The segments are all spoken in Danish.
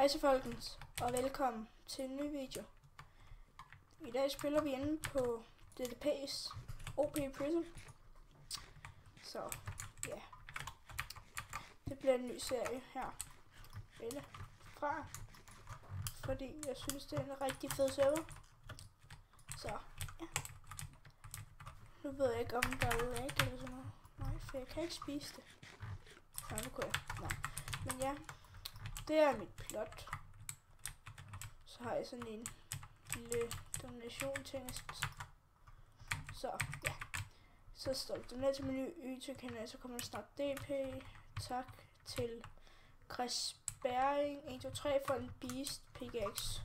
Hej så folkens, og velkommen til en ny video. I dag spiller vi inde på DDP's OP Prism. Så ja, det bliver en ny serie her. Eller fra. Fordi jeg synes det er en rigtig fed server. Så ja. Nu ved jeg ikke om der er lag eller sådan noget. Nej, for jeg kan ikke spise det. Nej, nu kunne jeg. Nej. Men ja, det er mit plot. Så har jeg sådan en lille donation ting. Så ja. Så står det ned til min YouTube-kanal, så kommer der snart DP. Tak til Chris Bering 123 for en Beast pickaxe.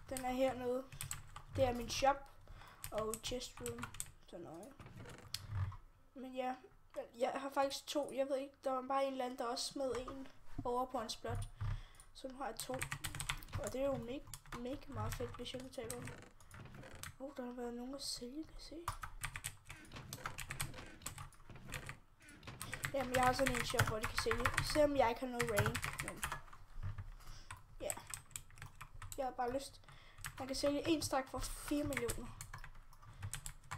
Den er hernede. Det er min shop og chest room. Så noget. Men ja, jeg har faktisk to. Jeg ved ikke, der var bare en eller anden, der også smed en over på en splot. Så nu har jeg to. Og det er jo mega meget fedt, hvis jeg kan tage dem. Der har været nogen at sælge, kan se. Jamen, jeg har sådan en shop, hvor de kan sælge. Selvom jeg ikke har noget rank, men ja. Jeg har bare lyst. Man kan sælge en stak for 4 millioner.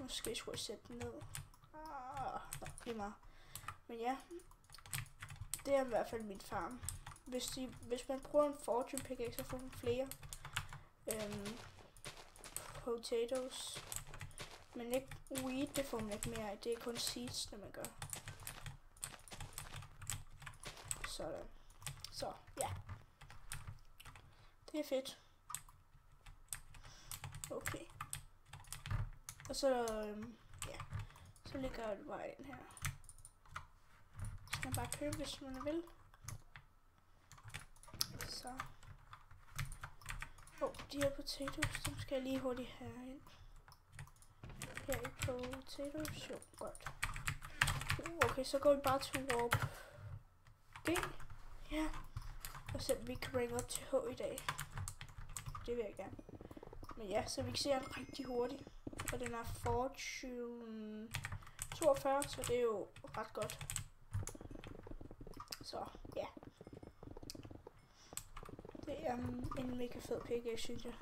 Måske skulle jeg sætte den ned. Det er meget. Men ja. Det er i hvert fald min farm. Hvis man bruger en fortune pickaxe, så får man flere potatoes. Men ikke wheat, det får man ikke mere. Det er kun seeds, når man gør. Sådan. Så, ja. Det er fedt. Okay. Og så, ja. Så ligger jeg bare ind her. Så kan man bare købe, hvis man vil. Så. De her potatoes, dem skal jeg lige hurtigt have ind. Her i potatoes, jo, godt. Okay, så går vi bare til warp B. Ja. Og så vi kan ringe op til H i dag. Det vil jeg gerne. Men ja, så vi kan se den rigtig hurtigt. Og den er fortune 42, så det er jo ret godt. Så ja. Det er en mega fed pickaxe, synes jeg.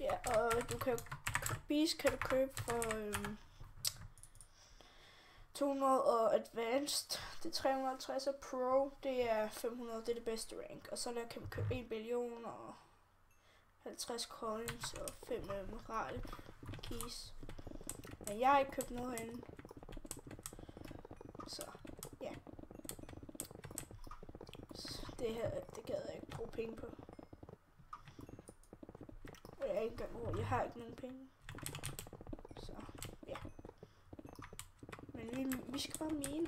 Ja, og du kan Beast kan du købe for 200 og Advanced. Det er 350 og Pro, det er 500, det er det bedste rank. Og så der kan man købe 1 billion og 50 coins og 5 emerald keys. Men jeg har ikke købt noget herinde. Så ja. Så det her, det gad jeg ikke bruge penge på. Og jeg har ikke nogen penge. Så ja. Men vi skal bare mine.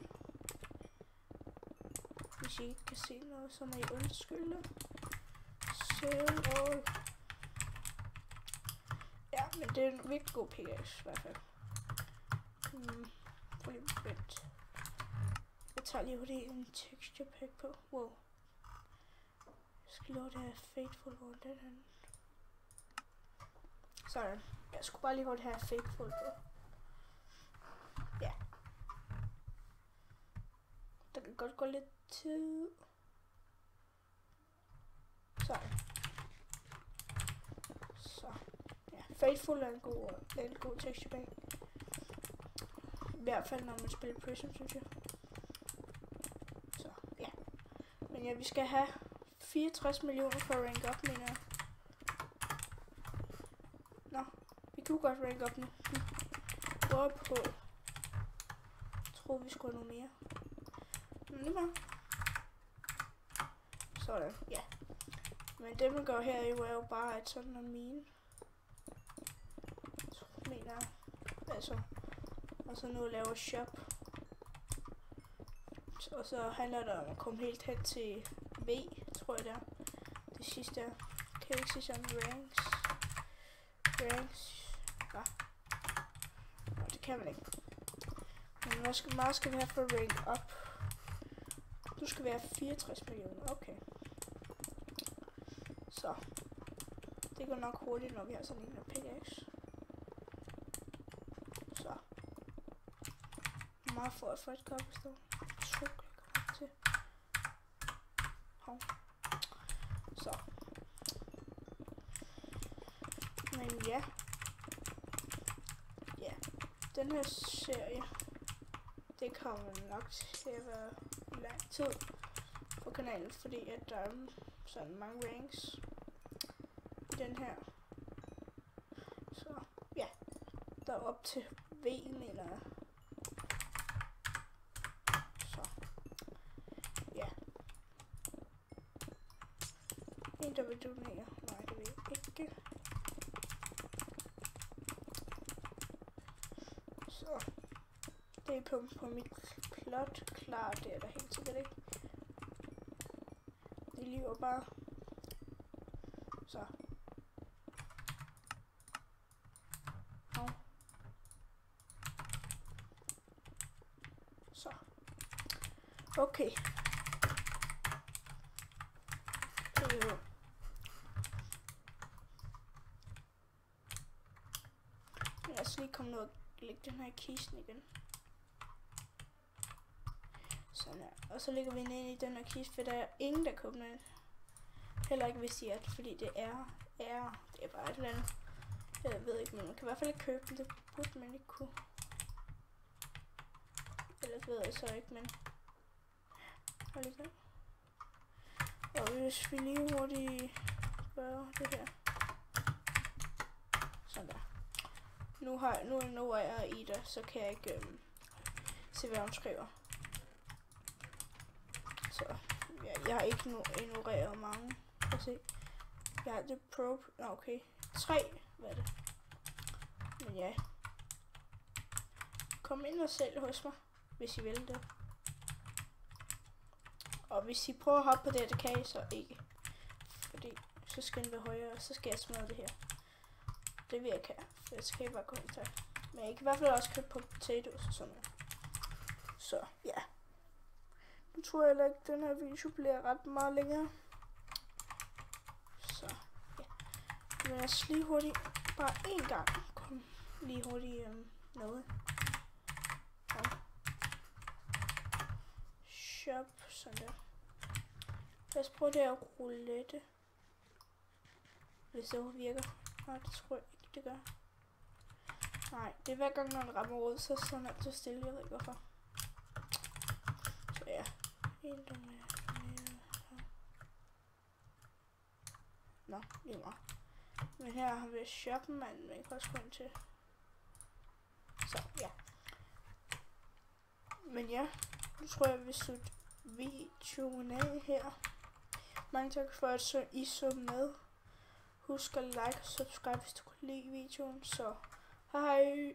Hvis I ikke kan se noget, så må I undskylde. Ja, men det er en virkelig god pickaxe i hvert fald. Vent. Jeg tager lige hurtigt en texture pack på. Wow. Jeg skal love det her Fateful over den her. Sådan. Jeg skulle bare lige hurtigt have Fateful på. Ja. Der kan godt gå lidt tid. Sådan. Så. Ja, Fateful er en god texture pack. I hvert fald når man spiller Prism, synes jeg. Så, ja. Men ja, vi skal have 64 millioner for at rank op, mener jeg. Nå, vi kunne godt rank op nu. Prøv på. Jeg tror, vi skulle have noget mere. Men det var. Sådan, ja. Men det man gør her er jo bare et sådan en mine. Mener jeg. Altså. Og så nu laver shop. Og så handler det om at komme helt hen til V, tror jeg det er. Det sidste er. Kan jeg ikke se sådan ranks? Ja. Nå, det kan man ikke. Men meget skal vi have for at rank op. Nu skal vi have 64 millioner. Okay. Så. Det går nok hurtigt, når vi har sådan en pickaxe. Så. Meget for at få et cobblestone. Så kan jeg komme til. Hov. ja. Ja, den her serie, det kommer nok til at være i lang tid på kanalen, fordi at der er sådan mange ranks i den her. Så ja, der er op til V, mener jeg. Så ja. En, der vil donere. Nej, det vil jeg ikke. Så det er på mit plot klar, det er der helt sikkert ikke. Det lyver bare. Så. Så. Okay. Lad os lige komme ned og lægge den her i kisten igen. Sådan her. Og så lægger vi den ind i den her kiste, for der er ingen, der køber den. Heller ikke hvis jeg, fordi det er bare et eller andet. Jeg ved ikke, men man kan i hvert fald ikke købe den. Det burde man ikke kunne. Ellers ved jeg så ikke, men... Hold lige. Og hvis vi lige hurtigt gør det her. Sådan der. Nu er jeg i der, så kan jeg ikke se, hvad hun skriver. Så ja, jeg har ikke ignoreret mange. Lad os se. Jeg har det pro... Okay. 3. Hvad er det? Men ja. Kom ind og sælg hos mig, hvis I vil det. Og hvis I prøver at hoppe på det, kan I så ikke. Fordi så skal den være højere, og så skal jeg smadre det her. Det vil jeg ikke have, for jeg skal bare gå ind til. Men jeg kan i hvert fald også købe på potatoes og sådan noget. Så ja. Nu tror jeg heller ikke, at den her video bliver ret meget længere. Så ja. Men lad os lige hurtigt, bare én gang, kom lige hurtigt noget. Og shop, sådan der. Lad os prøve det her roulette. Hvis det virker. Nej, det tror jeg ikke, det gør. Nej, det er hver gang, når den rammer ud, så sådan alt så stille. Jeg ved ikke hvorfor. Så ja. Nå, lige meget. Men her har vi shoppen, man kan også gå ind til. Så ja. Men ja, nu tror jeg, vi slutter videoen af her. Mange tak for, at I så med. Husk at like og subscribe, hvis du kunne lide videoen. Så hej.